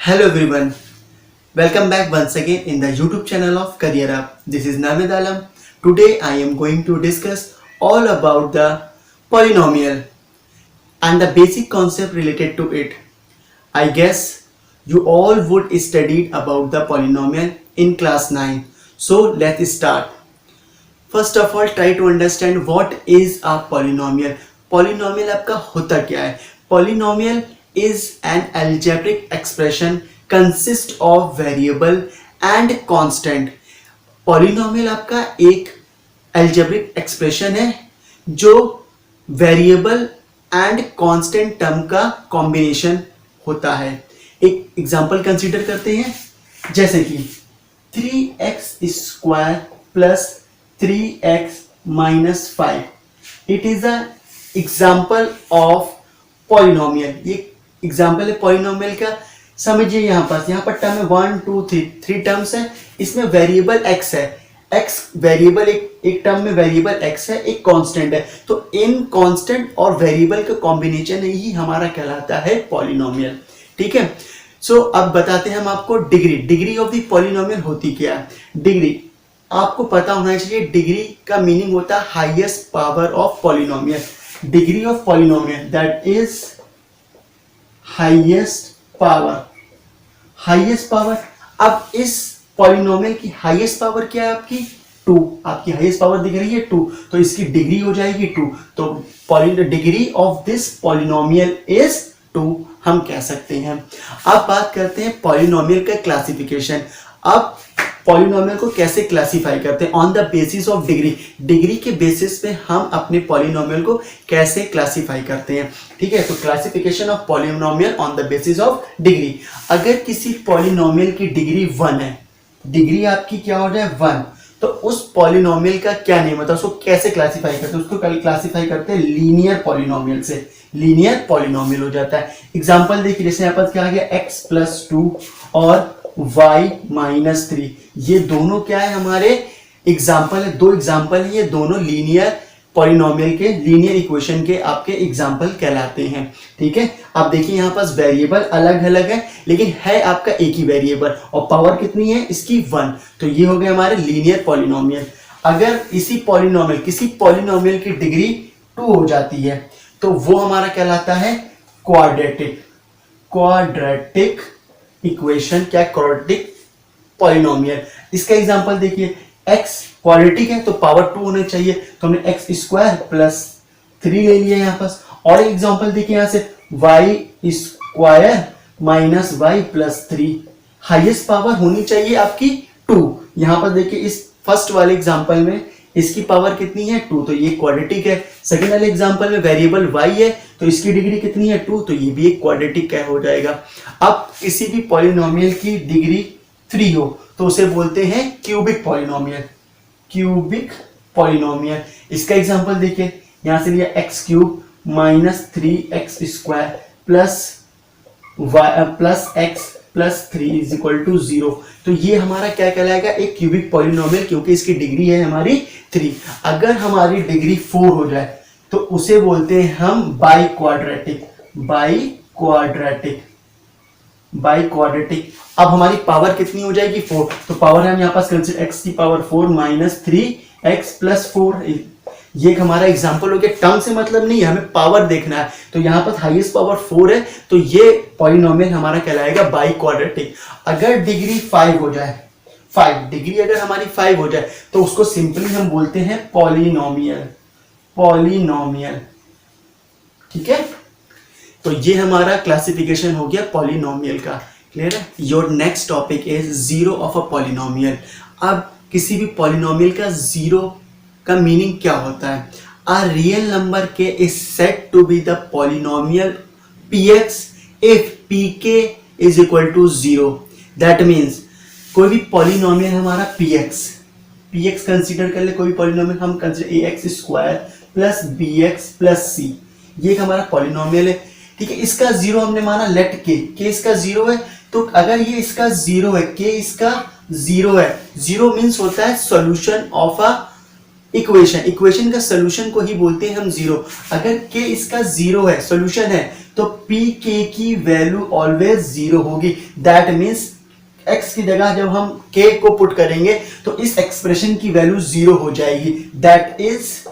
Hello everyone, welcome back once again in the YouTube channel of Career Up. This is Navid Alam. Today I am going to discuss all about the polynomial and the basic concept related to it. I guess you all would studied about the polynomial in class 9. So let's start. First of all, try to understand what is a polynomial. Polynomial आपका होता क्या है? Polynomial is an algebraic expression consist of variable and constant. Polynomial आपका एक algebraic expression है जो variable and constant term का combination होता है. एक एग्जाम्पल कंसीडर करते हैं, जैसे कि 3x square plus 3x minus 5. It is a example of polynomial. ये एग्जाम्पल है पॉलिनोमियल का. समझिए यहाँ पर टर्म है 1 2 3 टर्म्स है. इसमें वेरिएबल x है. x वेरिएबल एक टर्म में वेरिएबल x है, एक कांस्टेंट है. तो इन कांस्टेंट और वेरिएबल का कॉम्बिनेशन ही हमारा कहलाता है पॉलिनोमियल. ठीक है. सो अब बताते हैं हम आपको डिग्री ऑफ द पॉलिनोमियल होती क्या है. डिग्री आपको पता होना चाहिए. डिग्री का मीनिंग होता है highest power of polynomial. Degree of polynomial that is highest power. अब इस पॉलिनोमियल की हाईएस्ट पावर क्या है आपकी? 2. आपकी हाईएस्ट पावर दिख रही है 2, तो इसकी डिग्री हो जाएगी 2. तो degree of this polynomial is 2 हम कह सकते हैं. अब बात करते हैं पॉलिनोमियल का क्लासिफिकेशन. अब पॉलिनोमियल को कैसे क्लासिफाई करते हैं? On the basis of degree के बेसिस पे हम अपने पॉलिनोमियल को कैसे क्लासिफाई करते हैं. ठीक है. तो classification of polynomial on the basis of degree. अगर किसी पॉलिनोमियल की डिग्री 1 है, डिग्री आपकी क्या हो जाए 1, तो उस पॉलिनोमियल का क्या नेम होता है? उसको कैसे क्लासिफाई करते हैं? उसको क्लासिफाई करते हैं लीनियर पॉलिनोमियल से. लीनियर पॉलिनोमियल हो जाता है. एग्जांपल देखिए, जैसे यहाँ पर क्या आ गया x प्लस 2 और y माइनस 3. ये दोनों क्या है हमारे एग्जाम्पल है. 2 एग्जाम्पल है. ये दोनों लीनियर पॉलिनोमियल के लीनियर इक्वेशन के आपके एग्जाम्पल कहलाते हैं. ठीक है. अब देखिए यहाँ पास वेरिएबल अलग अलग है, लेकिन है आपका एक ही वेरिएबल और पावर कितनी है इसकी 1. तो ये हो गए हमारे लीनियर पॉलिनोमियल. अगर किसी पॉलिनोमियल की डिग्री 2 हो जाती है तो वो हमारा कहलाता है क्वाड्रेटिक इक्वेशन. क्या? Quadratic polynomial. इसका एग्जांपल देखिए, x क्वाड्रेटिक है तो पावर 2 होना चाहिए, तो हमने x स्क्वायर प्लस 3 ले लिया यहाँ पास. और एग्जांपल देखिए यहाँ से y square minus y plus 3. Highest power होनी चाहिए आपकी 2. यहाँ पर देखिए इस फर्स्ट वाले एग्जांपल में इसकी पावर कितनी है 2, तो ये क्वाड्रेटिक है. सेकंड वाले एग्जांपल में वेरिएबल y है तो इसकी डिग्री कितनी है 2, तो ये भी एक क्वाड्रेटिक क्या हो जाएगा. अब किसी भी पॉलिनोमियल की डिग्री 3 हो तो उसे बोलते हैं क्यूबिक पॉलिनोमियल. इसका एग्जांपल देखिए, यहां से लिया x cube minus 3x square plus x plus 3 is equal to 0. तो ये हमारा क्या कहलाएगा? एक क्यूबिक पॉलिनोमियल, क्योंकि इसकी डिग्री है हमारी 3. अगर हमारी डिग्री 4 हो जाए तो उसे बोलते हैं हम बाई क्वाड्रेटिक. अब हमारी पावर कितनी हो जाएगी 4. तो पावर है हम यहाँ पास कंसीडर x की पावर 4 माइनस 3x प्लस 4. ये हमारा एग्जांपल हो गया. टर्म से मतलब नहीं है, हमें पावर देखना है. तो यहाँ पर हाईएस्ट पावर 4 है तो ये पॉलिनोमियल हमारा कहलाएगा बाई क्वाड्रेटिक. अगर डिग्री 5 हो जाए, डिग्री अगर हमारी 5 हो जाए तो उसको सिंपली हम बोलते हैं पॉलिनोमियल. ठीक है. तो ये हमारा क्लासिफिकेशन हो गया पॉलिनोमियल का. क्लियर है. Your next topic is zero of a polynomial. अब किसी भी पॉलिनोमियल का जीरो का मीनिंग क्या होता है? A real number k is said to be the polynomial px if pk is equal to 0. That means कोई भी पॉलिनोमियल हमारा px कंसीडर कर ले. कोई पॉलिनोमियल हम consider ax square plus bx plus c. ये हमारा पॉलिनोमियल है. ठीक है. इसका 0 हमने माना लेट k इसका 0 है. तो अगर ये इसका 0 है, k इसका 0 है, 0 मीन्स होता है सॉल्यूशन ऑफ अ इक्वेशन का सोल्यूशन को ही बोलते हैं हम जीरो। अगर के इसका जीरो है, सोल्यूशन है, तो पी के की वैल्यू ऑलवेज जीरो होगी। दैट मीन्स x की जगह जब हम k को पुट करेंगे तो इस एक्सप्रेशन की वैल्यू जीरो हो जाएगी। That is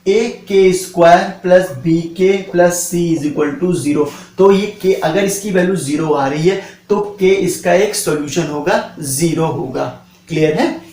a k square plus b k plus c is equal to zero. तो ये के अगर इसकी वैल्यू जीरो आ रही है तो के इसका एक सॉल्यूशन होगा, जीरो होगा। क्लियर है?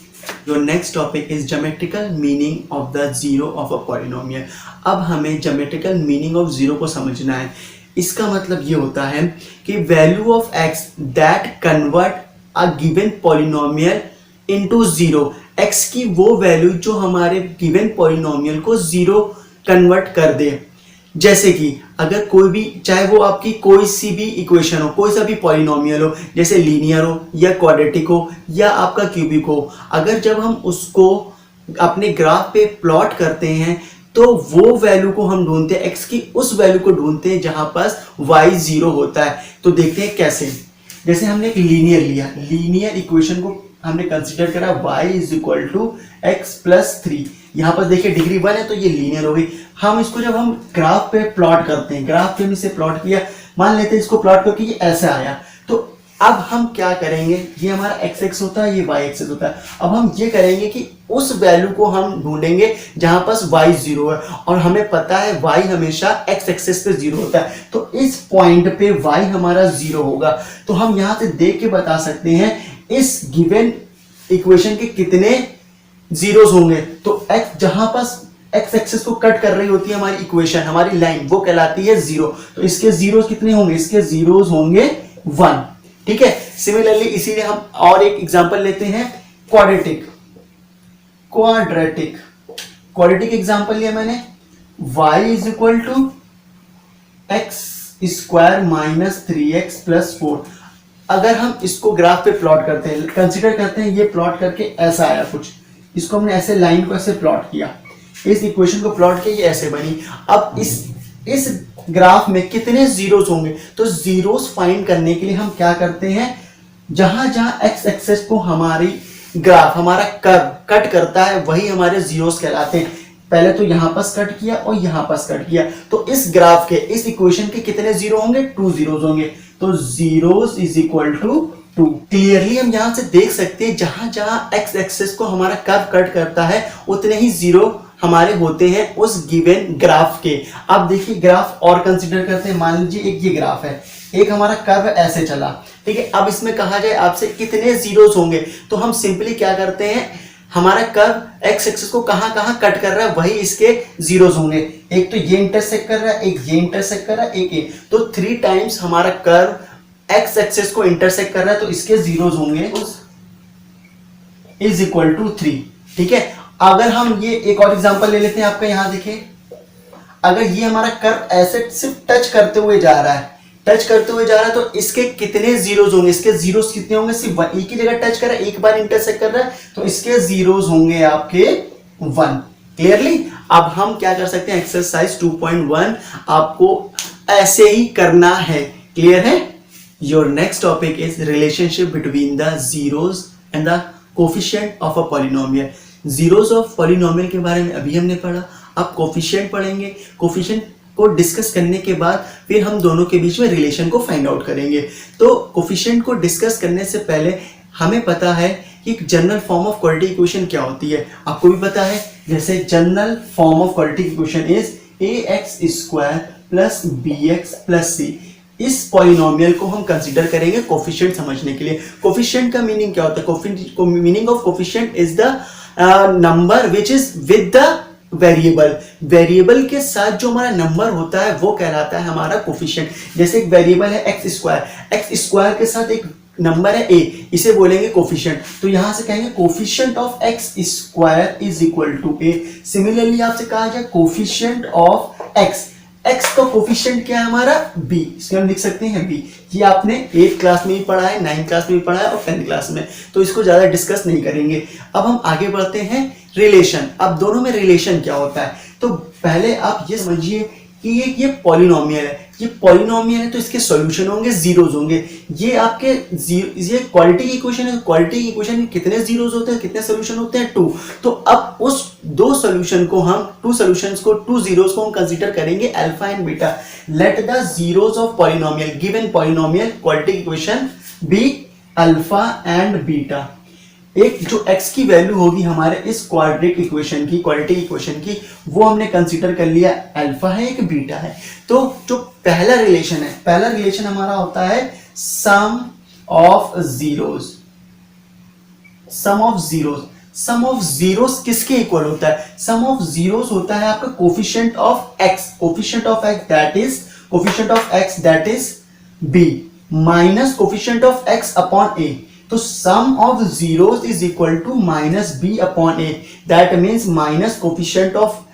Your next topic is geometrical meaning of the zero of a polynomial. अब हमें ज्योमेट्रिकल मीनिंग ऑफ जीरो को समझना है। इसका मतलब ये होता है कि value of x that convert a given polynomial into zero. x की वो वैल्यू जो हमारे गिवन पॉलिनोमियल को जीरो कन्वर्ट कर दे। जैसे कि अगर कोई भी, चाहे वो आपकी कोई सी भी इक्वेशन हो, कोई सा भी पॉलिनोमियल हो, जैसे लीनियर हो या क्वाड्रेटिक हो या आपका क्यूबिक हो, अगर जब हम उसको अपने ग्राफ पे प्लॉट करते हैं तो वो वैल्यू को हम ढूंढते हैं, x की उस वैल्यू को ढूंढते हैं जहां पास y जीरो होता है। तो देखते हैं कैसे। जैसे हमने एक लीनियर लिया, लीनियर इक्वेशन को हमने कंसीडर करा y is equal to x plus three. यहाँ पर देखिए डिग्री 1 है तो ये लीनियर हो गई। हम इसको जब हम ग्राफ पे प्लॉट करते हैं, ग्राफ पे इसे प्लॉट किया, मान लेते हैं इसको प्लॉट करके ये ऐसा आया, तो अब हम क्या करेंगे, ये हमारा एक्स एक्स होता है, ये वाई एक्सेस होता है। अब हम ये करेंगे कि उस वैल्यू को हम ढूंढेंगे जहां पास y जीरो है, और हमें पता है y हमेशा x एक्सेस पे जीरो होता है, तो इस पॉइंट पे y हमारा जीरो होगा। तो हम यहां से देख के बता सकते हैं इस गिवन इक्वेशन के कितने जीरोस होंगे। तो x जहां पास x एक्सेस को कट कर रही होती है हमारी इक्वेशन, हमारी लाइन, वो कहलाती है जीरो। तो इसके जीरोस कितने होंगे, इसके जीरोस होंगे 1। ठीक है। सिमिलरली इसीलिए हम और एक एग्जांपल लेते हैं, क्वाड्रेटिक एग्जांपल लिया मैंने, y is equal to x square minus 3x plus 4। अगर हम इसको ग्राफ पे प्लॉट करते हैं, कंसीडर करते हैं ये प्लॉट करके ऐसा आया कुछ, इसको हमने ऐसे लाइन को ऐसे प्लॉट किया, इस इक्वेशन को प्लॉट किया, ये ऐसे बनी। अब इस ग्राफ में कितने जीरोस होंगे, तो जीरोस फाइंड करने के लिए हम क्या करते हैं, जहां जहां एक्स एक्सेस को हमारी ग्राफ, हमारा कर्व कट करता है वही हमारे जीरोस कहलाते हैं। पहले तो यहां पास कट किया और यहां पास कट किया, तो इस ग्राफ के, इस इक्वेशन के कितने जीरो होंगे, 2 जीरोस होंगे। तो zeros is equal to 2। Clearly हम यहां से देख सकते हैं जहां जहां एक्स एक्सेस को हमारा कर्व कट करता है उतने ही जीरो हमारे होते हैं उस गिवन ग्राफ के। अब देखिए ग्राफ और कंसीडर करते हैं, मान लीजिए एक ये ग्राफ है, एक हमारा कर्व ऐसे चला, ठीक है। अब इसमें कहा जाए आपसे कितने जीरोस होंगे, तो हम सिंपली क्या करते हैं, हमारा कर्व एक्स एक्सिस को कहां कहां कट कर रहा है वही इसके जीरोस होंगे। एक तो ये इंटरसेक्ट कर रहा है, एक ये इंटरसेक्ट कर रहा है, एक ये, तो 3 टाइम्स हमारा कर्व एक्स एक्सिस को इंटरसेक्ट कर रहा है, तो इसके जीरोस होंगे इज इक्वल टू 3। ठीक है। अगर हम ये एक और एग्जांपल ले लेते हैं आपका, यहां देखिए, अगर ये हमारा कर्व ऐसे सिर्फ टच करते हुए जा रहा है, तो इसके कितने जीरोस होंगे, इसके जीरोस कितने होंगे, सिर्फ एक ही जगह टच कर रहा है, एक बार इंटरसेक्ट कर रहा है, तो इसके जीरोस होंगे आपके 1। क्लियरली। अब हम क्या कर सकते हैं, एक्सरसाइज 2.1 आपको ऐसे ही करना है। क्लियर है? Your next topic is relationship between the zeros and the coefficient of a polynomial. Zeros of polynomial के बारे में अभी हमने पढ़ा, अब कोफिशिएंट पढ़ेंगे। कोफिशिएंट को डिस्कस करने के बाद फिर हम दोनों के बीच में रिलेशन को फाइंड आउट करेंगे। तो कोफिशिएंट को डिस्कस करने से पहले हमें पता है कि general form of quadratic equation क्या होती है, आपको भी पता है। जैसे general form of quadratic equation is ax square plus bx plus c। इस पॉलिनोमियल को हम कंसीडर करेंगे कोफिशिएंट समझने के लिए। कोफिशिएंट का मीनिंग क्या होता है, meaning of coefficient is the number which is with the variable के साथ जो हमारा नंबर होता है वो कहलाता है हमारा कोफिशिएंट। जैसे एक वेरिएबल है एक्स स्क्वायर के साथ एक नंबर है a, इसे बोलेंगे कोफिशिएंट। तो यहां से कहेंगे coefficient of x square is equal to a। Similarly आपसे कहा जाए कोफिशिएंट ऑफ एक्स का कोफिशिएंट क्या है हमारा b, इसको हम लिख सकते हैं b। ये आपने 8th क्लास में भी पढ़ा है, 9th क्लास में भी पढ़ा है और 10th क्लास में, तो इसको ज्यादा डिस्कस नहीं करेंगे। अब हम आगे बढ़ते हैं रिलेशन। अब दोनों में रिलेशन क्या होता है, तो पहले आप ये समझिए कि ये पॉलिनोमियल है। ये पॉलिनोमियल है तो इसके सॉल्यूशन होंगे जीरोज होंगे। ये आपके ये क्वालिटी की इक्वेशन है, क्वालिटी की इक्वेशन में कितने जीरोज होते हैं, कितने सॉल्यूशन होते हैं, 2। तो अब उस दो सॉल्यूशन को हम टू जीरोज को हम कंसीडर करेंगे alpha and beta. Let the zeros of polynomial given polynomial quality equation be alpha and beta. एक जो x की वैल्यू होगी हमारे इस क्वाड्रेटिक इक्वेशन की, क्वाड्रेटिक इक्वेशन की, वो हमने कंसीडर कर लिया अल्फा है, एक बीटा है। तो जो पहला रिलेशन है, पहला रिलेशन हमारा होता है sum of zeros. Sum of zeros, sum of zeros किसके इक्वल होता है? सम ऑफ जीरोज होता है आपका coefficient of x, coefficient of x that is b minus coefficient of x upon a। तो sum of zeros is equal to minus B upon a, that means minus coefficient of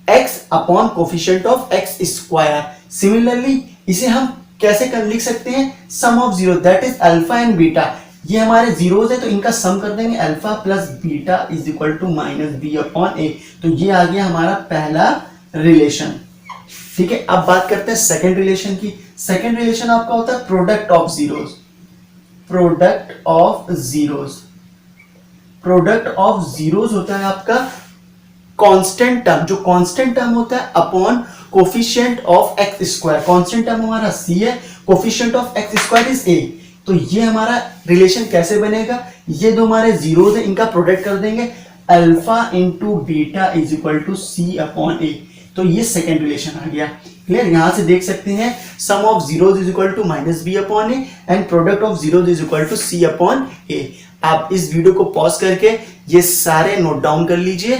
x upon coefficient of x square. Similarly इसे हम कैसे कर लिख सकते हैं? Sum of zero that is alpha and beta. ये हमारे जीरोस है तो इनका सम कर देंगे, alpha plus beta is equal to minus B upon A. तो ये आ गया हमारा पहला रिलेशन। ठीक है, अब बात करते हैं सेकेंड रिलेशन की। सेकेंड रिलेशन आपका होता है product of zeros. Product of zeros, product of zeros होता है आपका कांस्टेंट टर्म, जो कांस्टेंट टर्म होता है upon coefficient of x square. Constant term हमारा c है, coefficient of x square is a। तो ये हमारा रिलेशन कैसे बनेगा? ये दो हमारे जीरोस है, इनका प्रोडक्ट कर देंगे, alpha into beta is equal to C upon A. तो ये सेकेंड रिलेशन आ गया। क्लियर? यहां से देख सकते हैं sum of zeros is equal to minus B upon A and product of zeros is equal to C upon A. आप इस वीडियो को पॉज करके ये सारे नोट डाउन कर लीजिए,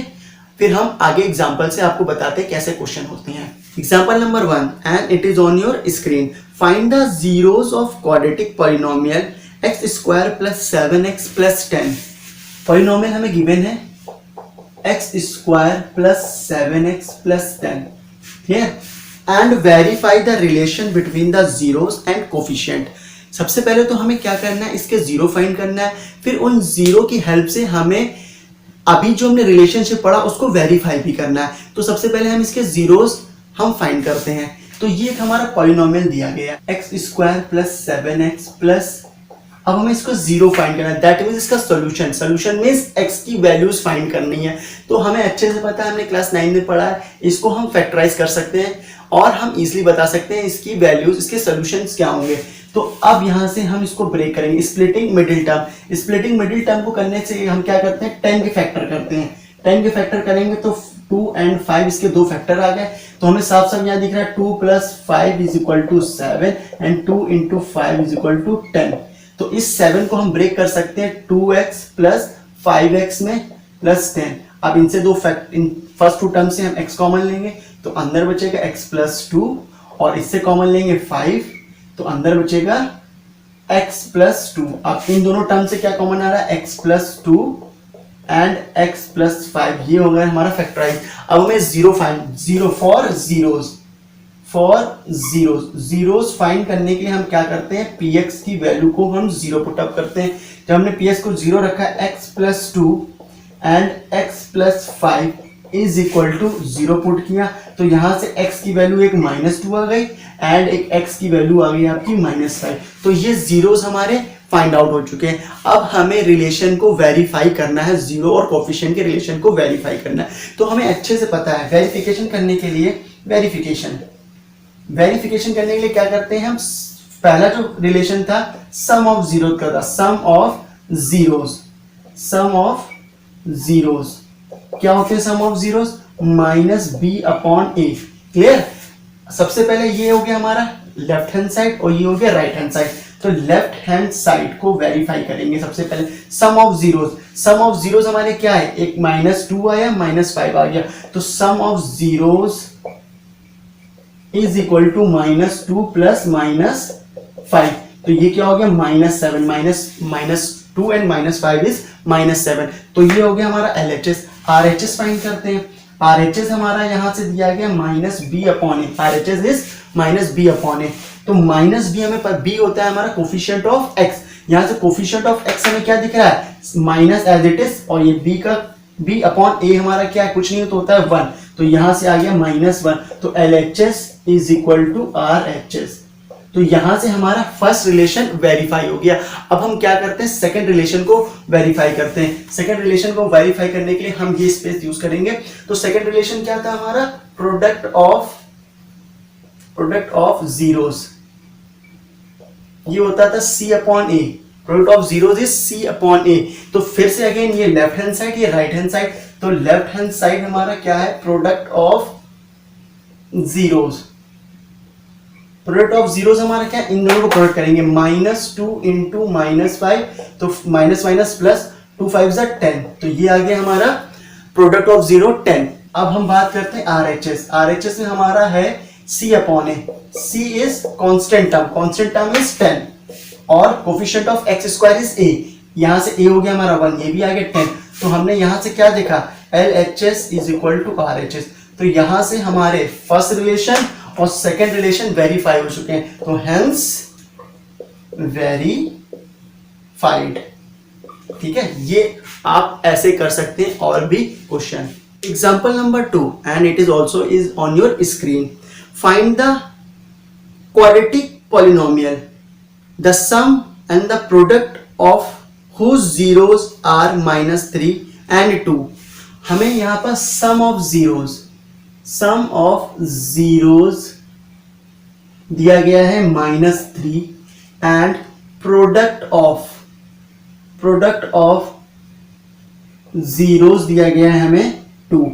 फिर हम आगे एग्जांपल से आपको बताते हैं कैसे क्वेश्चन होते हैं। Example number 1 and it is on your screen. Find the zeros of quadratic polynomial x square plus 7x plus 10। Polynomial हमें गिवन है x square plus 7x plus 10। Clear? And verify the relation between the zeros and coefficient. सबसे पहले तो हमें क्या करना है, इसके जीरो फाइंड करना है, फिर उन जीरो की हेल्प से हमें अभी जो हमने रिलेशनशिप पढ़ा उसको वेरीफाई भी करना है। तो सबसे पहले हम इसके जीरोस हम फाइंड करते हैं। तो ये एक हमारा पॉलिनोमियल दिया गया x square plus 7x plus, अब हमें इसको जीरो फाइंड करना है, दैट मीन्स इसका सॉल्यूशन। सॉल्यूशन मीन्स x की वैल्यूज फाइंड करनी है। तो हमें अच्छे से पता है, हमने क्लास 9 में पढ़ा है, इसको हम फैक्टराइज कर सकते हैं और हम इजीली बता सकते हैं इसकी वैल्यूज, इसके सॉल्यूशंस क्या होंगे। तो अब यहां से हम इसको ब्रेक करेंगे, splitting middle term. Splitting middle term को करने से हम क्या करते हैं, 10 के फैक्टर करते हैं। 10 के फैक्टर करेंगे तो 2 and 5 इसके दो फैक्टर आ गए। तो हमें साफ साफ यहाँ दिख रहा है 2 + 5 is equal to 7 and 2 × 5 is equal to 10। तो इस 7 को हम ब्रेक कर सकते हैं 2x प्लस 5x में प्लस 10। अब इनसे दो फैक्ट, इन फर्स्ट टू टर्म से हम x कॉमन लेंगे तो अंदर बचेगा x प्लस 2 और इससे कॉमन लेंगे 5 तो अंदर बचेगा x प्लस 2। अब इन दोनों टर्म से क्या कॉमन आ रहा है, x plus 2 and x plus 5। ये हो गया हमारा फैक्टराइज। अब हमें जीरो फॉर जीरोस फाइंड करने के लिए हम क्या करते हैं, px की वैल्यू को हम जीरो पुट अप करते हैं। जब हमने px को जीरो रखा है, x plus 2 and x plus 5 is equal to zero put किया तो यहां से x की वैल्यू एक -2 आ गई एंड एक x की वैल्यू आ गई आपकी -5। तो ये जीरोस हमारे फाइंड आउट हो चुके हैं। अब हमें रिलेशन को वेरीफाई करना है, जीरो और कोफिशिएंट के रिलेशन को वेरीफाई करना है। तो हमें अच्छे से पता है वेरिफिकेशन करने के लिए, वेरिफिकेशन करने के लिए क्या करते हैं हम, पहला जो रिलेशन था सम ऑफ जीरो का था, सम ऑफ जीरोस क्या होते हैं, sum of zeros minus B upon A. Clear? सबसे पहले ये हो गया हमारा लेफ्ट हैंड साइड और ये हो गया राइट हैंड साइड। तो लेफ्ट हैंड साइड को वेरीफाई करेंगे सबसे पहले। सम ऑफ जीरोस हमारे क्या है, एक -2 आया -5 आ गया तो sum of zeros is equal to -2 plus -5। तो ये क्या हो गया, -7 -2 एंड -5 इज -7। तो ये हो गया हमारा LHS। RHS फाइंड करते हैं। RHS हमारा यहां से दिया गया -b upon A. RHS is -b upon A. तो -b हमें पर b होता है हमारा कोफिशिएंट ऑफ x। यहां से कोफिशिएंट ऑफ x हमें क्या दिख रहा है, माइनस एज इट इज, और ये b अपॉन a हमारा क्या है, कुछ नहीं तो होता है 1। तो यहां से आ गया -1, तो LHS is equal to RHS। तो यहां से हमारा फर्स्ट रिलेशन वेरीफाई हो गया। अब हम क्या करते हैं, सेकंड रिलेशन को वेरीफाई करते हैं। सेकंड रिलेशन को वेरीफाई करने के लिए हम ये स्पेस यूज करेंगे। तो सेकंड रिलेशन क्या था हमारा, प्रोडक्ट ऑफ जीरोस, ये होता था C/A। Product of zeros is C/A। तो फिर से अगेन ये लेफ्ट हैंड साइड, ये राइट हैंड साइड, तो लेफ्ट हैंड साइड हमारा क्या है, product of zeros. Product of zeros हमारा क्या, इन दोनों को प्रोडक्ट करेंगे, -2 इंटू -5, तो माइनस माइनस प्लस, 2 5 10, तो ये आ गया हमारा प्रोडक्ट ऑफ 10। अब हम बात करते हैं RHS। RHS में हमारा है C/A। C is constant term is 10 और coefficient of x² is A। यहां से A हो गया हमारा 1, ये भी आ गया 10। तो हमने यहां से क्या देखा, LHS is equal to RHS। तो यहां से हमारे फर्स्ट रिलेशन और सेकेंड रिलेशन वेरीफाई हो चुके हैं, तो हेंस वेरीफाइड। ठीक है, ये आप ऐसे कर सकते हैं और भी question. Example number 2 and it is also is on your screen. Find the quadratic polynomial, the sum and the product of whose zeros are -3 and 2। हमें यहां पर सम ऑफ जीरोस दिया गया है -3 एंड प्रोडक्ट ऑफ जीरोस दिया गया है हमें 2।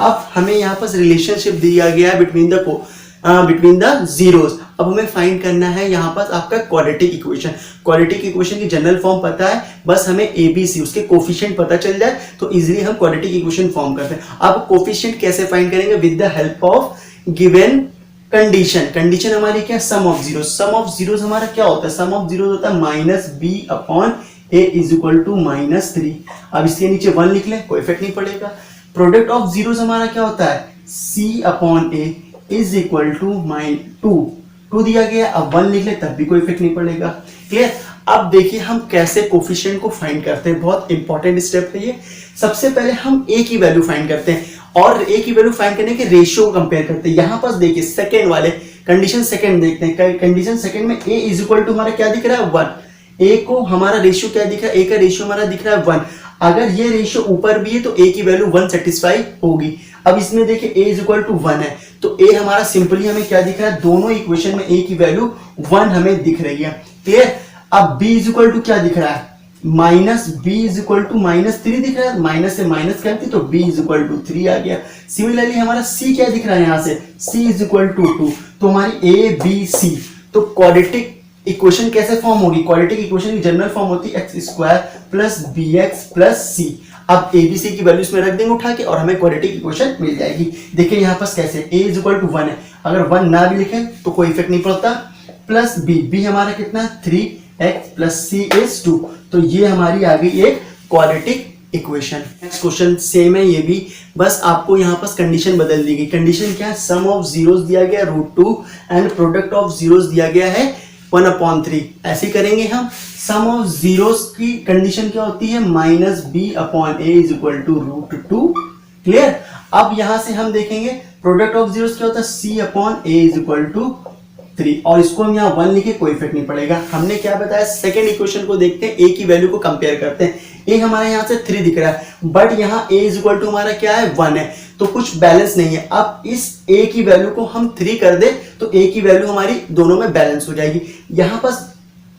अब हमें यहां पर रिलेशनशिप दिया गया है बिटवीन द जीरोस। अब हमें फाइंड करना है यहाँ पर आपका क्वाड्रेटिक इक्वेशन। क्वाड्रेटिक इक्वेशन की जनरल फॉर्म पता है, बस हमें ABC उसके कोफिशिएंट पता चल जाए तो इजीली हम क्वाड्रेटिक इक्वेशन फॉर्म करते हैं। अब कोफिशिएंट कैसे फाइंड करेंगे, with the help of given condition. Condition हमारी क्या, sum of zeros. Sum of zeros हमारा क्या होता है, सम ऑफ जीरोस होता है -B/A इज इक्वल टू -3। अब इसके नीचे 1 लिख ले, कोई इफेक्ट नहीं पड़ेगा। प्रोडक्ट ऑफ जीरोस हमारा क्या होता है, C/A इज इक्वल टू -2 दिया गया। अब 1 लिख ले तब भी कोई इफेक्ट नहीं पड़ेगा। क्लियर। अब देखिए हम कैसे कोफिशिएंट को फाइंड करते हैं, बहुत इंपॉर्टेंट स्टेप है ये। सबसे पहले हम A की वैल्यू फाइंड करते हैं और A की वैल्यू फाइंड करने के रेशियो को कंपेयर करते हैं। यहां पर देखिए सेकंड वाले कंडीशन सेकंड देखते हैं। कंडीशन सेकंड में A इज इक्वल टू हमारा क्या दिख रहा है, 1। A को हमारा रेशियो क्या दिख रहा है, A का रेशियो हमारा दिख रहा है 1। अगर ये रेशियो ऊपर भी है तो A की वैल्यू 1 सेटिस्फाई होगी। अब इसमें देखिए A इज इक्वल टू 1 है, तो A हमारा सिंपली हमें क्या दिख रहा है, दोनों इक्वेशन में A की वैल्यू 1 हमें दिख रही है। क्लियर। अब B इज इक्वल टू क्या दिख रहा है, -B इज इक्वल टू -3 दिख रहा है। माइनस से माइनस करती तो B इज इक्वल टू 3 आ गया। सिमिलरली हमारा C क्या दिख रहा है, यहां से C इज इक्वल टू 2। तो हमारी ABC, तो क्वाड्रेटिक इक्वेशन कैसे फॉर्म होगी, क्वाड्रेटिक इक्वेशन की जनरल फॉर्म होती है x² + bx + c। अब ABC की वैल्यू इसमें रख देंगे उठा के और हमें क्वाड्रेटिक इक्वेशन मिल जाएगी। देखिए यहाँ पर कैसे, A इज इक्वल टू 1 है, अगर 1 ना भी लिखें तो कोई इफेक्ट नहीं पड़ता, प्लस B हमारा कितना है 3x + c इज 2। तो ये हमारी आ गई एक quadratic equation. Next question same है ये भी, बस आपको यहाँ पर कंडीशन बदल दी गई। कंडीशन क्या है, सम ऑफ जीरोस दिया गया √2 एंड प्रोडक्ट ऑफ जीरोस दिया गया है 1/3। ऐसे करेंगे हम। सम ऑफ जीरोस की कंडीशन क्या होती है, -B/A is equal to √2। Clear. अब यहां से हम देखेंगे प्रोडक्ट ऑफ जीरोस क्या होता है, C/A इज इक्वल टू 3 और इसको हम यहाँ 1 लिखे कोई इफेक्ट नहीं पड़ेगा। हमने क्या बताया, सेकेंड इक्वेशन को देखते हैं, A की वैल्यू को कंपेयर करते हैं। A हमारे यहाँ से 3 दिख रहा है, बट यहाँ A इज इक्वल टू हमारा क्या है, 1 है, तो कुछ बैलेंस नहीं है। अब इस A की वैल्यू को हम 3 कर दे तो A की वैल्यू हमारी दोनों में बैलेंस हो जाएगी। यहाँ पर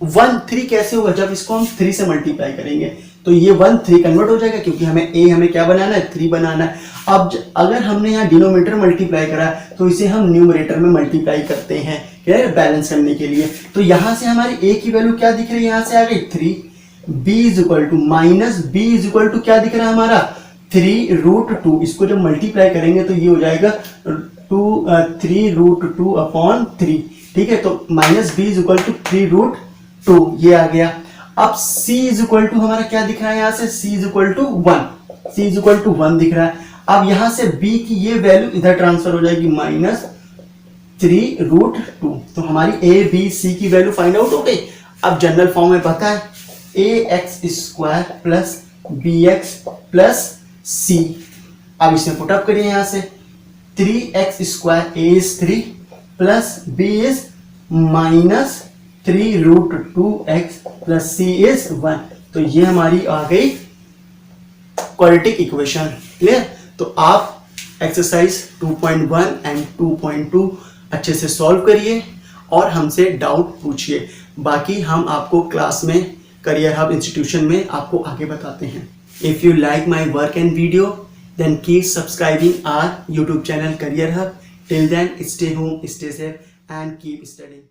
1 3 कैसे होगा, जब इसको हम 3 से मल्टीप्लाई करेंगे तो ये 1 3 कन्वर्ट हो जाएगा, क्योंकि हमें A हमें क्या बनाना है, 3 बनाना है। अब अगर हमने यहाँ डिनोमिनेटर मल्टीप्लाई करा तो इसे हम न्यूमरेटर में मल्टीप्लाई करते हैं, क्या है, बैलेंस करने के लिए। तो यहां से हमारी A की वैल्यू क्या दिख रही है, यहां से आ गई 3। B is equal to -B is equal to क्या दिख रहा है हमारा, 3√2। इसको जब मल्टीप्लाई करेंगे तो ये हो जाएगा 3√2/3। ठीक है, तो -B इज इक्वल टू 3√2 ये आ गया। अब C इज इक्वल टू हमारा क्या दिख रहा है, यहां से C is equal to 1, C is equal to 1 दिख रहा है। अब यहां से B की ये वैल्यू इधर ट्रांसफर हो जाएगी -3√2। तो हमारी A B C की वैल्यू फाइंड आउट हो गई। अब जनरल फॉर्म में पता है ax² + bx + c। अब इसमें पुटअप करिए, यहां से 3x square a is 3 plus b is minus 3 root 2x plus c is 1। तो ये हमारी आ गई क्वाड्रेटिक इक्वेशन। क्लियर? तो आप एक्सरसाइज 2.1 एंड 2.2 अच्छे से सॉल्व करिए और हमसे डाउट पूछिए। बाकी हम आपको क्लास में करियर हब इंस्टीट्यूशन में आपको आगे बताते हैं। If you like my work and video then keep subscribing our YouTube channel Career Hub. Till then, stay home, stay safe and keep studying.